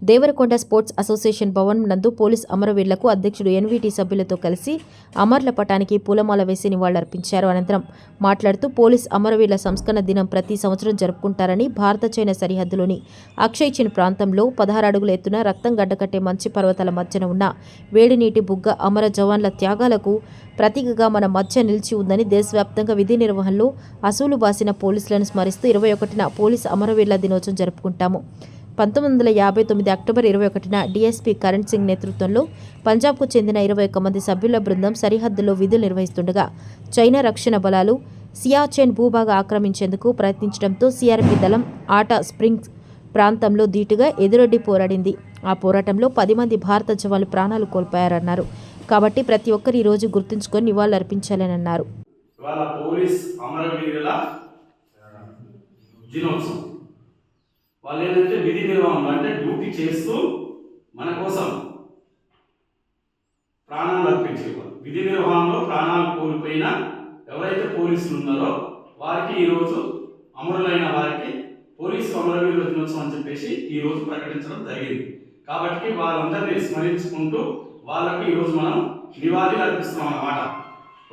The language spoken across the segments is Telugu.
దేవరకొండ స్పోర్ట్స్ అసోసియేషన్ భవన్ నందు పోలీస్ అమరవీరులకు అధ్యక్షుడు ఎన్వీటీ సభ్యులతో కలిసి అమరుల పటానికి పూలమాల వేసి నివాళులర్పించారు. అనంతరం మాట్లాడుతూ పోలీస్ అమరవీరుల సంస్కరణ దినం ప్రతి సంవత్సరం జరుపుకుంటారని, భారత చైనా సరిహద్దులోని అక్షయ్ చిన్ ప్రాంతంలో 16 అడుగుల ఎత్తున రక్తం గడ్డకట్టే మంచి పర్వతాల మధ్యన ఉన్న వేడినీటి బుగ్గ అమర జవాన్ల త్యాగాలకు ప్రతీకగా మన మధ్య నిలిచి ఉందని, దేశవ్యాప్తంగా విధి నిర్వహణలో అసూలు బాసిన పోలీసులను స్మరిస్తూ 21న పోలీస్ అమరవీరుల దినోత్సవం జరుపుకుంటాము. 1959 అక్టోబర్ 21న డీఎస్పీ కరణ్ సింగ్ నేతృత్వంలో పంజాబ్కు చెందిన 21 మంది సభ్యుల బృందం సరిహద్దులో విధులు నిర్వహిస్తుండగా చైనా రక్షణ బలాలు సియాచెన్ భూభాగ ఆక్రమించేందుకు ప్రయత్నించడంతో సిఆర్పీ దళం ఆటా స్ప్రింగ్స్ ప్రాంతంలో ధీటుగా ఎదురొడ్డి పోరాడింది. ఆ పోరాటంలో 10 మంది భారత జవాన్లు ప్రాణాలు కోల్పోయారన్నారు. కాబట్టి ప్రతి ఒక్కరు ఈ రోజు గుర్తుంచుకొని నివాళులు అర్పించాలని అన్నారు. వాళ్ళు ఏంటంటే విధి నిర్వహణ అంటే డ్యూటీ చేస్తూ మన కోసం ప్రాణాలు అర్పించేవారు. విధి నిర్వహణలో ప్రాణాలు కోల్పోయిన ఎవరైతే పోలీసులు ఉన్నారో వారికి ఈరోజు అమరులైన వారికి పోలీసు అమరవీరుల దినోత్సవం అని చెప్పేసి ఈరోజు ప్రకటించడం జరిగింది. కాబట్టి వాళ్ళందరినీ స్మరించుకుంటూ వాళ్ళకి ఈరోజు మనం నివాళులు అర్పిస్తున్నాం అన్నమాట.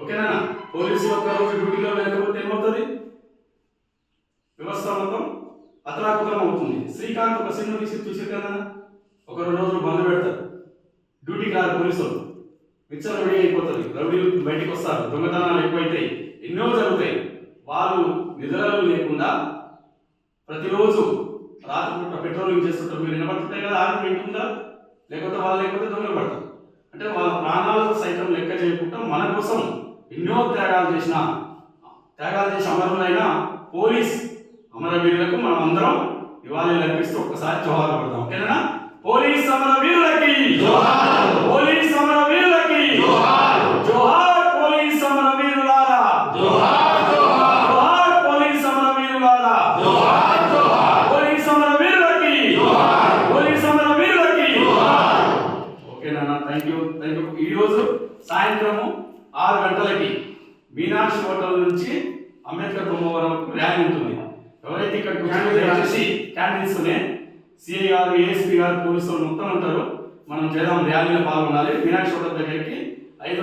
ఓకేనా? పోలీసులు ఒక్కరోజు డ్యూటీలో లేకపోతే ఏమవుతుంది? వ్యవస్థ మొత్తం అతలాకుతలం అవుతుంది. శ్రీకాంత్ ఒక సినిమా చూసి కదా, ఒక 2 రోజులు బంద్ పెడతారు, డ్యూటీకి రాదు పోలీసులు, మిచ్చర్ రెడీ అయిపోతుంది, రౌడీలు బయటికి వస్తారు, దొంగతనాలు ఎక్కువైతాయి, ఎన్నో జరుగుతాయి. వాళ్ళు నిద్రలు లేకుండా ప్రతిరోజు రాత్రిపూట పెట్రోలింగ్ చేస్తుంటారు. మీరు వినబడుతుంటాయి కదా, ఆర్మీ వింటుందా? లేకపోతే దొంగలు పడతారు. అంటే వాళ్ళ ప్రాణాలకు సైతం లెక్క చేయకుండా మన కోసం ఎన్నో త్యాగాలు చేసి అమరులైన పోలీస్ అమరవీరులకు మనం అందరం నివాళులు అర్పిస్తూ ఒక్కసారి జోహార్ పడదాం. ఓకేనా? పోలీస్ అమరవీరులకి జోహార్, పోలీస్ అమరవీరులకి జోహార్, జోహార్ పోలీస్ అమరవీరులారా, జోహార్ జోహార్, జోహార్ పోలీస్ అమరవీరులారా, జోహార్ జోహార్, పోలీస్ అమరవీరులకి జోహార్, పోలీస్ అమరవీరులకి జోహార్. ఓకేనా? థాంక్యూ. ఈ రోజు సాయంత్రం 6 గంటలకి మీనాక్షి హోటల్ నుంచి అంబేద్కర్ బొమ్మ వరకు ర్యాలీ ఉంటుంది. ఎవరైతే ఇక్కడ దయచేసి క్యాండిల్స్ సిఐ గారు, ఏఎస్పీ గారు, పోలీసులు మొత్తం ఉంటారు. మనం చేద్దాం, ర్యాలీలో పాల్గొనాలి. మీనాక్షి హోటల్ దగ్గరికి 6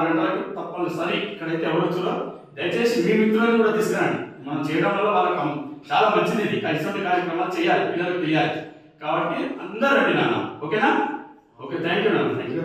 గంటలకు తప్పనిసరి. ఇక్కడైతే ఎవరు వచ్చారో దయచేసి మీ మిత్రులను కూడా తీసుకురండి. మనం చేయడం వల్ల వాళ్ళకి చాలా మంచిది. ఇది ఇటువంటి కార్యక్రమాలు చేయాలి, పిల్లలకు తెలియాలి. కాబట్టి అందరూ రండి నాన్న. ఓకేనా? ఓకే, థ్యాంక్ యూ నాన్న. Thank you.